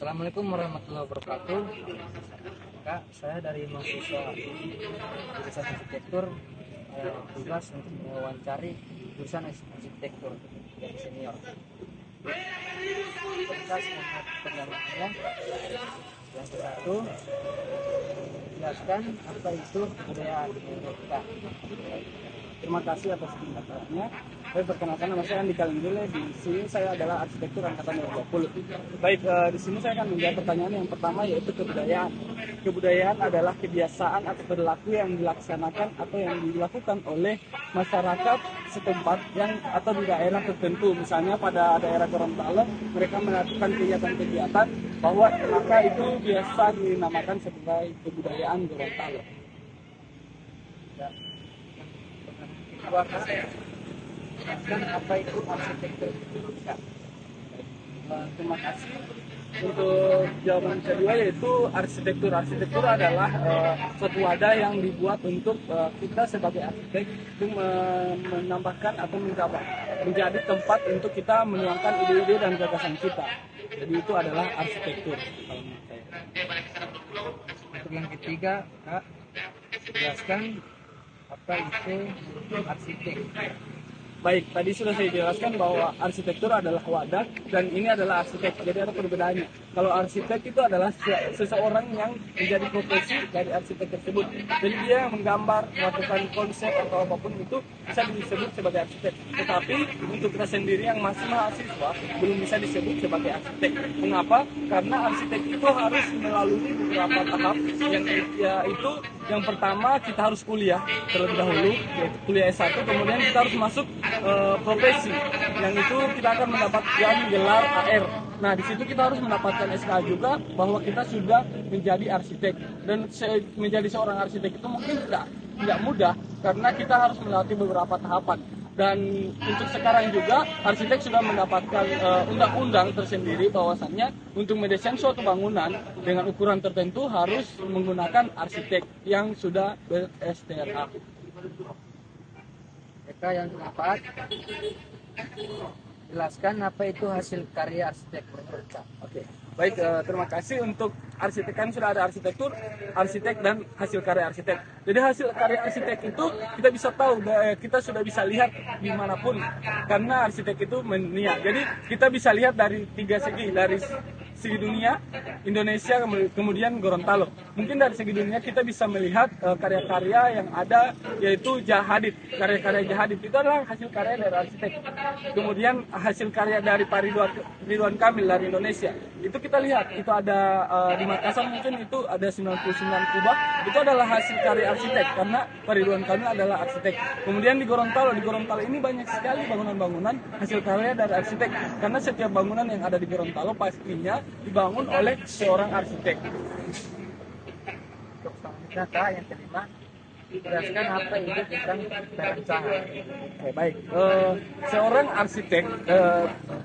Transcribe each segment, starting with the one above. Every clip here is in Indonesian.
Assalamualaikum warahmatullahi wabarakatuh. Kak, saya dari mahasiswa jurusan arsitektur, tugas untuk mewawancari jurusan arsitektur yang senior. Kita semangat pernyataannya. Yang satu, jelaskan apa itu kebudayaan menurut Kak. Terima kasih atas pendapatannya. Saya perkenalkan, nama saya Andi Kalendile. Di sini saya adalah arsitektur angkatan 2020. Baik, di sini saya akan menjawab pertanyaan yang pertama, yaitu kebudayaan. Kebudayaan adalah kebiasaan atau perilaku yang dilaksanakan atau yang dilakukan oleh masyarakat setempat atau di daerah tertentu. Misalnya pada daerah Gorontalo, mereka melakukan kegiatan-kegiatan bahwa maka itu biasa dinamakan sebagai kebudayaan Gorontalo. Dan apa itu arsitektur? Terima kasih. Untuk jawaban kedua, yaitu arsitektur. Arsitektur adalah suatu wadah yang dibuat untuk kita sebagai arsitek untuk menambahkan atau menjadi tempat untuk kita menuangkan ide-ide dan gagasan kita. Jadi itu adalah arsitektur kalau menurut saya. Untuk yang ketiga, Kak, jelaskan apa itu arsitek. Baik, tadi sudah saya jelaskan bahwa arsitektur adalah wadah dan ini adalah arsitek. Jadi ada perbedaannya. Kalau arsitek itu adalah seseorang yang menjadi profesi dari arsitek tersebut. Jadi dia yang menggambar, melakukan konsep atau apapun itu bisa disebut sebagai arsitek. Tetapi untuk kita sendiri yang masih mahasiswa belum bisa disebut sebagai arsitek. Mengapa? Karena arsitek itu harus melalui beberapa tahap yaitu yang pertama kita harus kuliah terlebih dahulu, yaitu kuliah S1, kemudian kita harus masuk profesi, yang itu kita akan mendapatkan gelar AR. Nah, di situ kita harus mendapatkan SK juga bahwa kita sudah menjadi arsitek. Dan menjadi seorang arsitek itu mungkin tidak mudah karena kita harus melewati beberapa tahapan. Dan untuk sekarang juga arsitek sudah mendapatkan undang-undang tersendiri bahwasannya untuk mendesain suatu bangunan dengan ukuran tertentu harus menggunakan arsitek yang sudah ber-STRA. Yang keempat, jelaskan apa itu hasil karya arsitek menurut Kak. Oke. Baik, terima kasih. Untuk arsitek kan sudah ada arsitektur, arsitek dan hasil karya arsitek. Jadi hasil karya arsitek itu kita bisa tahu, kita sudah bisa lihat dimanapun karena arsitek itu mendunia. Jadi kita bisa lihat dari tiga segi, dari segi dunia, Indonesia, kemudian Gorontalo. Mungkin dari segi dunia kita bisa melihat karya-karya yang ada, yaitu Jahadid. Karya-karya Jahadid itu adalah hasil karya dari arsitek. Kemudian hasil karya dari Pak Ridwan Kamil dari Indonesia. Itu kita lihat, itu ada di Makassar mungkin itu ada 99 kubah. Itu adalah hasil karya arsitek karena Pak Ridwan Kamil adalah arsitek. Kemudian di Gorontalo ini banyak sekali bangunan-bangunan hasil karya dari arsitek. Karena setiap bangunan yang ada di Gorontalo pastinya dibangun oleh seorang arsitek. Untuk selanjutnya, Kak, yang kelima, jelaskan apa itu tentang perancangan. Baik, seorang arsitek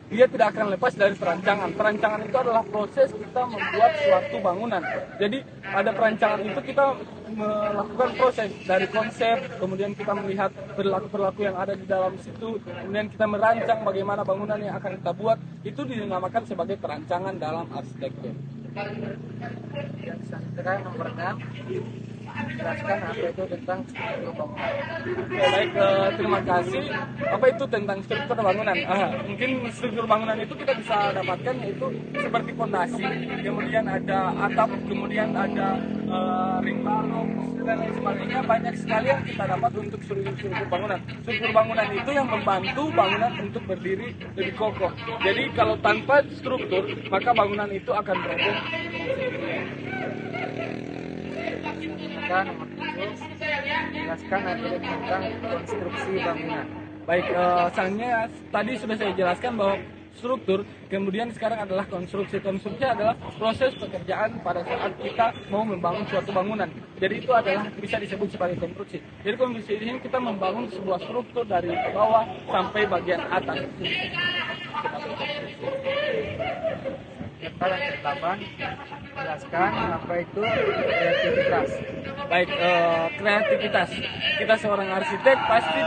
dia tidak akan lepas dari perancangan. Perancangan itu adalah proses kita membuat suatu bangunan. Jadi pada perancangan itu kita melakukan proses dari konsep, kemudian kita melihat perilaku-perilaku yang ada di dalam situ, kemudian kita merancang bagaimana bangunan yang akan kita buat. Itu dinamakan sebagai perancangan dalam arsitektur. Yang selanjutnya nomor 6, jelaskan apa itu tentang struktur bangunan. Baik, terima kasih. Apa itu tentang struktur bangunan? Mungkin struktur bangunan itu kita bisa dapatkan yaitu seperti fondasi, kemudian ada atap, kemudian ada ring barong dan lain sebagainya. Banyak sekali yang kita dapat untuk struktur bangunan. Struktur bangunan itu yang membantu bangunan untuk berdiri lebih kokoh. Jadi kalau tanpa struktur maka bangunan itu akan roboh. Nomor 7, jelaskan arti tentang konstruksi bangunan. Baik, misalnya tadi sudah saya jelaskan bahwa struktur, kemudian sekarang adalah konstruksi. Konstruksi adalah proses pekerjaan pada saat kita mau membangun suatu bangunan. Jadi itu adalah bisa disebut sebagai konstruksi. Jadi konstruksi ini kita membangun sebuah struktur dari bawah sampai bagian atas. Yang pertama, jelaskan apa itu kreativitas. Baik, kreativitas. Kita seorang arsitek pasti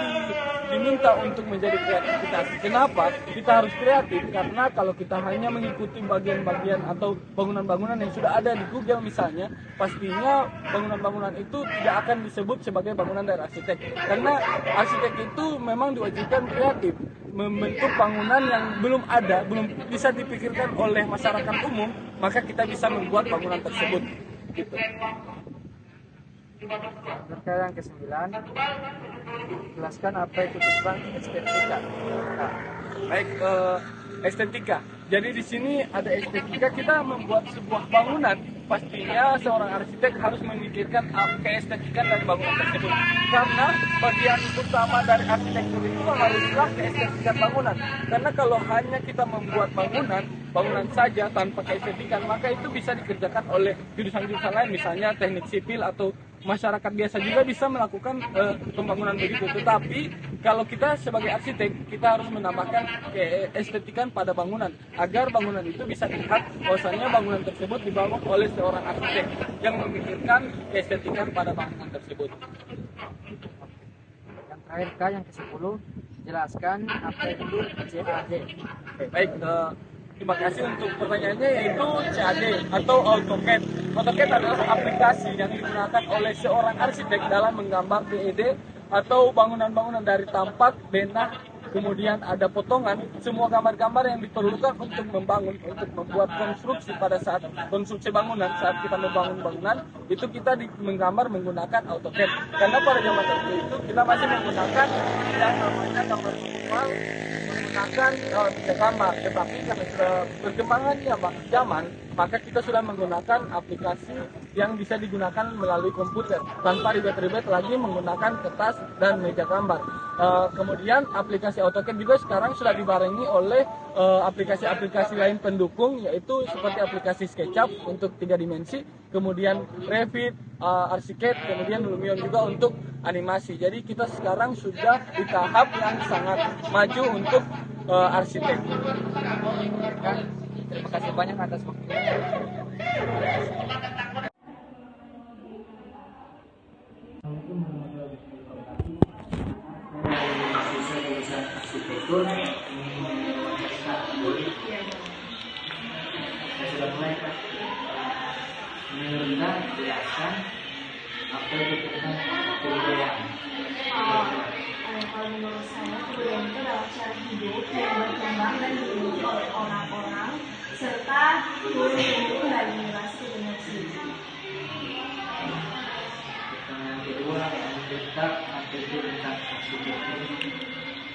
diminta untuk menjadi kreativitas. Kenapa kita harus kreatif? Karena kalau kita hanya mengikuti bagian-bagian atau bangunan-bangunan yang sudah ada di Google misalnya, pastinya bangunan-bangunan itu tidak akan disebut sebagai bangunan dari arsitek. Karena arsitek itu memang diwajibkan kreatif, membentuk bangunan yang belum ada, belum bisa dipikirkan oleh masyarakat umum, maka kita bisa membuat bangunan tersebut. Gitu. Terkait yang ke-9, jelaskan apa itu tentang estetika. Baik, estetika. Jadi di sini ada estetika, kita membuat sebuah bangunan, pastinya seorang arsitek harus memikirkan keestetikan dari bangunan tersebut. Karena bagian utama dari arsitektur itu haruslah keestetikan bangunan. Karena kalau hanya kita membuat bangunan saja tanpa keestetikan, maka itu bisa dikerjakan oleh jurusan-jurusan lain, misalnya teknik sipil atau masyarakat biasa juga bisa melakukan pembangunan begitu. Tetapi kalau kita sebagai arsitek, kita harus menambahkan keestetikan pada bangunan agar bangunan itu bisa dilihat bahwasanya bangunan tersebut dibangun oleh seorang arsitek yang memikirkan keestetikan pada bangunan tersebut. Yang terakhir Kak, yang ke-10, jelaskan apa itu CAD. Baik, terima kasih untuk pertanyaannya, yaitu CAD atau AutoCAD. AutoCAD adalah aplikasi yang digunakan oleh seorang arsitek dalam menggambar PED atau bangunan-bangunan dari tampak, benah, kemudian ada potongan, semua gambar-gambar yang diperlukan untuk membangun, untuk membuat konstruksi pada saat konstruksi bangunan, saat kita membangun bangunan, itu kita menggambar menggunakan AutoCAD. Karena pada zaman itu kita masih menggunakan yang namanya gambar manual, menggunakan bisa gambar, tetapi karena perkembangannya zaman, maka kita sudah menggunakan aplikasi yang bisa digunakan melalui komputer tanpa ribet-ribet lagi menggunakan kertas dan meja gambar. Kemudian aplikasi AutoCAD juga sekarang sudah dibarengi oleh aplikasi-aplikasi lain pendukung, yaitu seperti aplikasi SketchUp untuk 3 dimensi, kemudian Revit, Archicad, kemudian Lumion juga untuk animasi. Jadi kita sekarang sudah di tahap yang sangat maju untuk arsitek. Terima kasih banyak atas waktunya. Arsitektur sudah mulai Pak. Menurut jelaskan apa itu tentang kebudayaan. Kalau menurut saya kebudayaan itu adalah cara hidup yang berkembang dan dimiliki oleh orang-orang serta turun-temurun dari generasi ke generasi. Yang kedua, mendekat apa itu tentang arsitektur.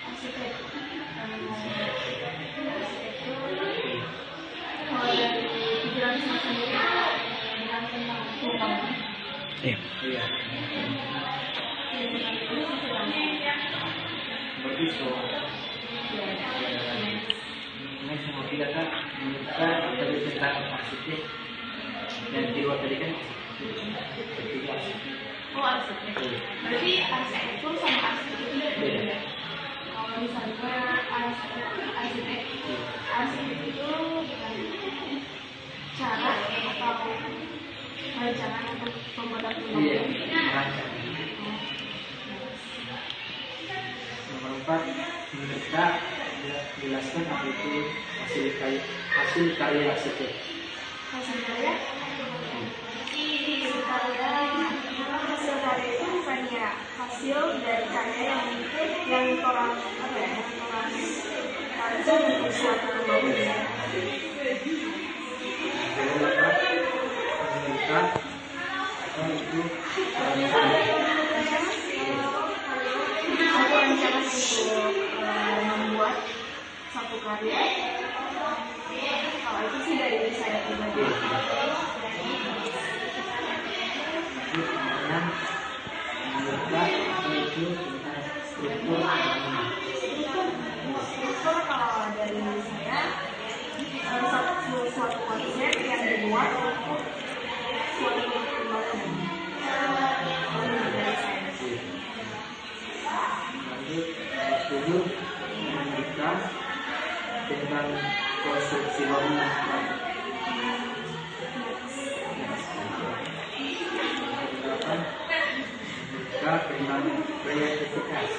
Arsitektur kalau dari pikiran saya sendiri dengan tentang pembangunan. Iya. Begitu. Ini semua tidak kan mendekat apa itu tentang arsitek. Yang kedua tadi kan ketiga arsitek. Oh, arsitek. Berarti arsitektur sama arsitek itu berbeda. Kalau misalnya arsitek itu cara atau rancangan untuk pembuatan Iya, bangunan. merancang. Nomor 4, mendekat jelaskan apa itu hasil karya arsitek. Hasil karya itu bukannya hasil dari karya yang orang rancang untuk suatu bangunan. Mendekat apa itu Aku rencana untuk membuat satu karya. Kalau itu sih dari saya pribadi. mendekat apa itu tentang struktur bangunan. Struktur kalau dari saya suatu konsep yang dibuat untuk suatu pembangunan. Dari saya. Lanjut, 7, mendekat tentang konstruksi bangunan. Delapan, mendekat tentang kreativitas.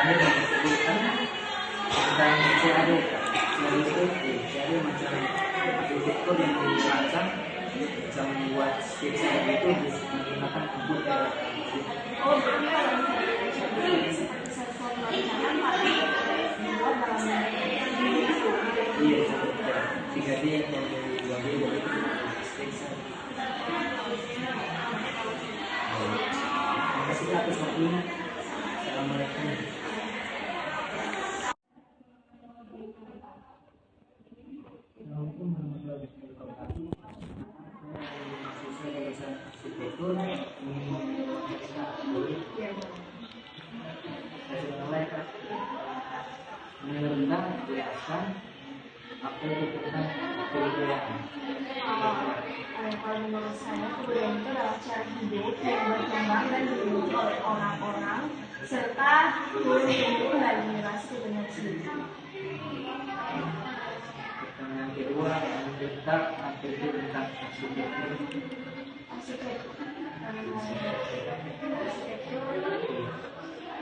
terakhir yang disebutkan tentang CAD. CAD itu CAD macam arsitektur yang dirancang bisa membuat sketsa itu bisa menggunakan komputer. Oh, berarti kalau misalnya jadi seperti sesuatu rancangan tapi dibuat dalam bentuk Iya, 3D atau 2D itu sketsa. Terima kasih atas waktunya. Assalamualaikum. Assalamualaikum warahmatullahi wabarakatuh. Mahasiswa jurusan arsitektur saya sudah mulai Kak. Mengenal jelaskan apa itu tentang kebudayaan. kalau menurut saya kebudayaan itu adalah cara hidup yang berkembang dan dimiliki oleh orang-orang serta tumbuh dan generasi ke generasi. Pertanyaan kedua, tentang apa itu tentang arsitektur. Arsitektur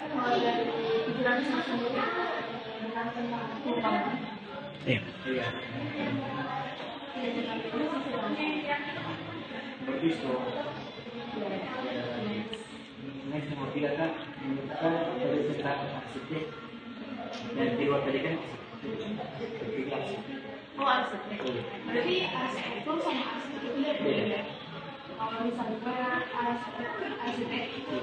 kalau dari pikiran saya sendiri bukan tentang pembangunan. Iya. Bagus kok. Next mau tidak Kak, menurut Kak dari tentang arsitek dan di luar tadi kan arsitek. Oh, arsitek. Berarti arsitektur sama arsitek itu beda. Kalau misalnya arsitek itu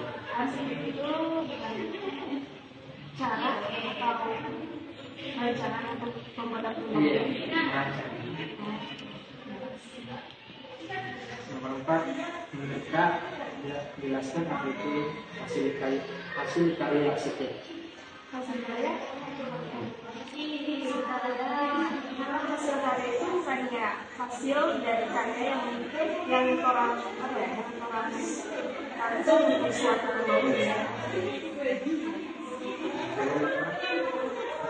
cara atau rencana untuk pembuatan Iya, rumah. rancang. Nomor 4, menurut Kak, jelaskan apa itu hasil karya arsitek. Hasil karya hasil karya itu bukan ya hasil dari karya yang orang apa ya yang orang harus untuk suatu pembangunan.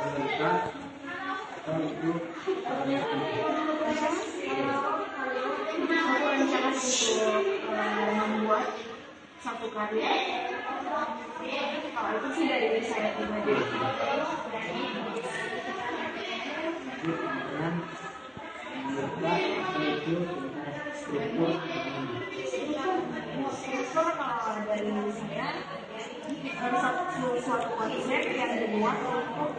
Menurut Kak, apa itu Aku rencana untuk membuat satu karya. Kalau itu sih dari saya pribadi. kemudian menurut Kak, apa itu tentang struktur bangunan. Struktur kalau dari saya suatu konsep yang dibuat untuk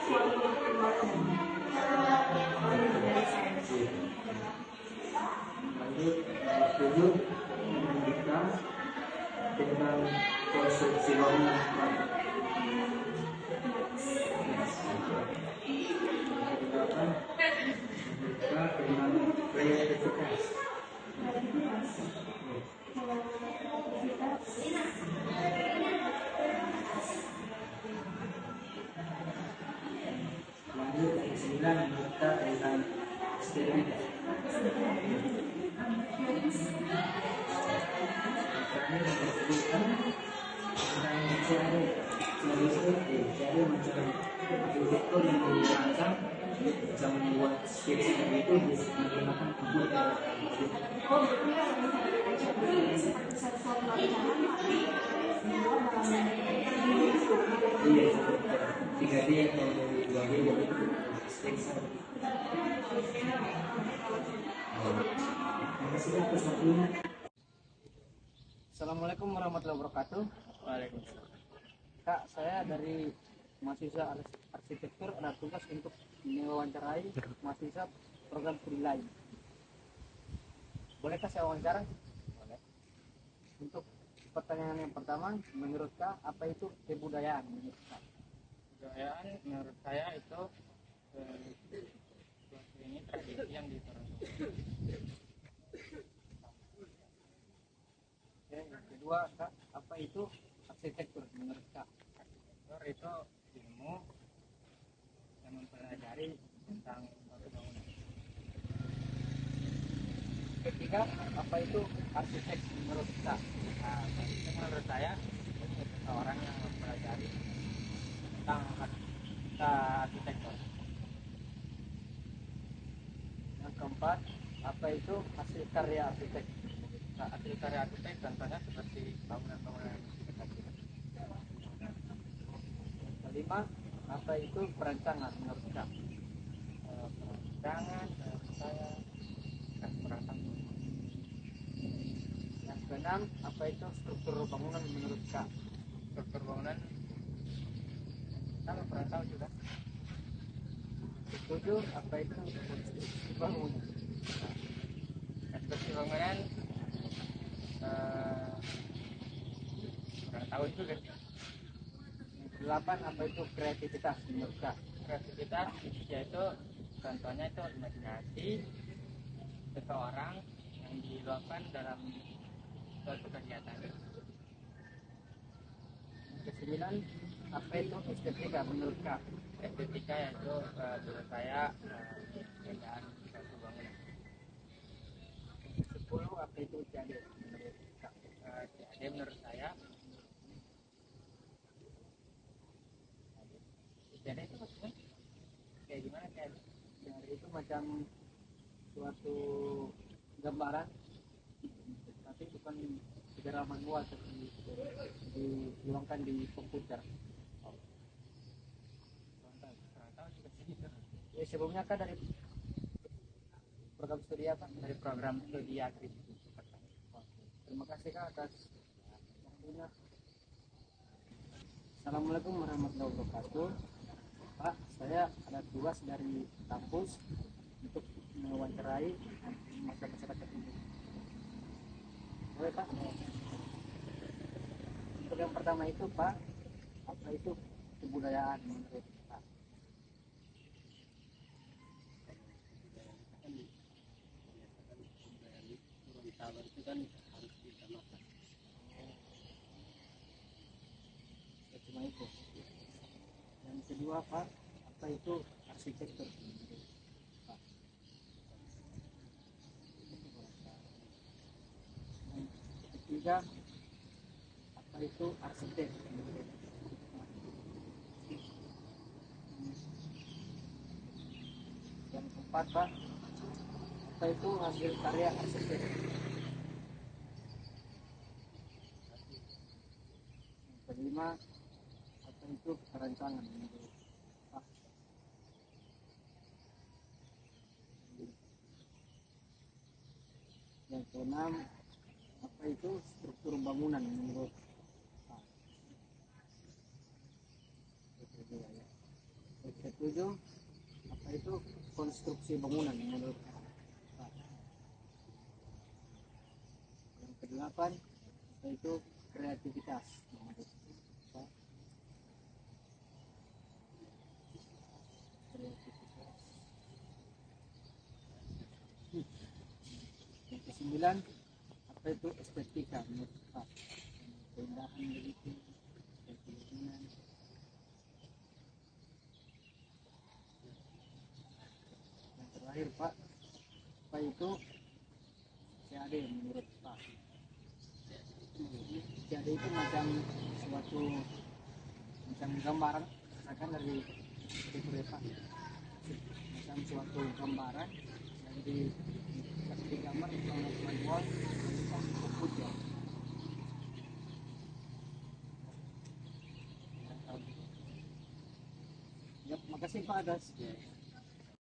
suatu pembangunan. Dari saya. Lanjut, nomor 7, menunjukkan tentang konstruksi bangunan. Kedelapan, menunjukkan tentang kreativitas. Lanjut, yang 9, menunjukkan tentang estetika. Terakhir disebutkan tentang CAD. CAD macam arsitektur yang dirancang bisa membuat sketsa itu bisa menggunakan komputer. Oh, berarti kalau misalnya seperti sesuatu rancangan tapi dibuat dalam bentuk Iya, 3D atau 2D itu sketsa. Terima kasih atas waktunya. Assalamualaikum warahmatullahi wabarakatuh. Waalaikumsalam. Kak, saya dari mahasiswa arsitektur ada tugas untuk mewawancarai mahasiswa program studi lain. Bolehkah saya wawancara? Boleh. Untuk pertanyaan yang pertama, menurut Kak, apa itu kebudayaan menurut Kak? Kebudayaan menurut saya itu ini tradisi yang diturunkan. Oke, yang kedua, Kak, apa itu arsitektur menurut Kak? Arsitektur itu ilmu yang mempelajari tentang suatu bangunan. Ketiga, apa itu arsitek menurut Kak? Nah, arsitek menurut saya itu seseorang yang mempelajari tentang arsitektur. Yang keempat, apa itu hasil karya arsitek? Nah, hasil karya arsitek contohnya seperti bangunan-bangunan yang kita lihat. kelima, apa itu perancangan menurut Kak? Perancangan saya akan perancangan. Yang keenam, apa itu struktur bangunan menurut Kak? Struktur bangunan sama perancangan juga. Ketujuh, apa itu konstruksi bangunan? Konstruksi bangunan kurang tahu juga. Yang kedelapan, apa itu kreativitas menurut Kak? Kreativitas yaitu contohnya itu imajinasi seseorang yang diluapkan dalam suatu kegiatan. Yang kesembilan, apa itu estetika menurut Kak? Estetika yaitu menurut saya keindahan suatu bangunan. Yang kesepuluh, apa itu CAD menurut Kak? Jadi menurut saya jadi itu maksudnya kayak gimana kayak CAD itu macam suatu gambaran, tapi bukan secara manual seperti diluangkan di komputer. kurang tahu juga sih itu. Sebelumnya Kak dari program studi apa? Dari program studi agri. Terima kasih Kak atas waktunya. Assalamualaikum warahmatullahi wabarakatuh. Pak, saya ada tugas dari kampus untuk mewawancarai masyarakat ini. Boleh Pak? Untuk yang pertama itu Pak, apa itu kebudayaan menurut Pak? Itu kan harus ditamakan. Ya, cuma itu. Yang kedua Pak, apa itu arsitektur? Pak. Yang ketiga, apa itu arsitek? Yang keempat Pak, apa itu hasil karya arsitek? Yang kelima, apa itu perancangan menurut Pak? Yang keenam, apa itu struktur bangunan menurut Pak? Itu juga ya. Yang ketujuh, apa itu konstruksi bangunan menurut Pak? Yang kedelapan, apa itu kreativitas menurut Pak? Kreativitas. Yang kesembilan, apa itu estetika menurut Pak? Keindahan begitu, keinginan. Yang terakhir Pak, apa itu CAD menurut Pak? CAD itu macam suatu macam gambaran, misalkan dari Pak, macam suatu gambaran yang kasih digambar oleh manual dengan komputer. Ya, makasih Pak atas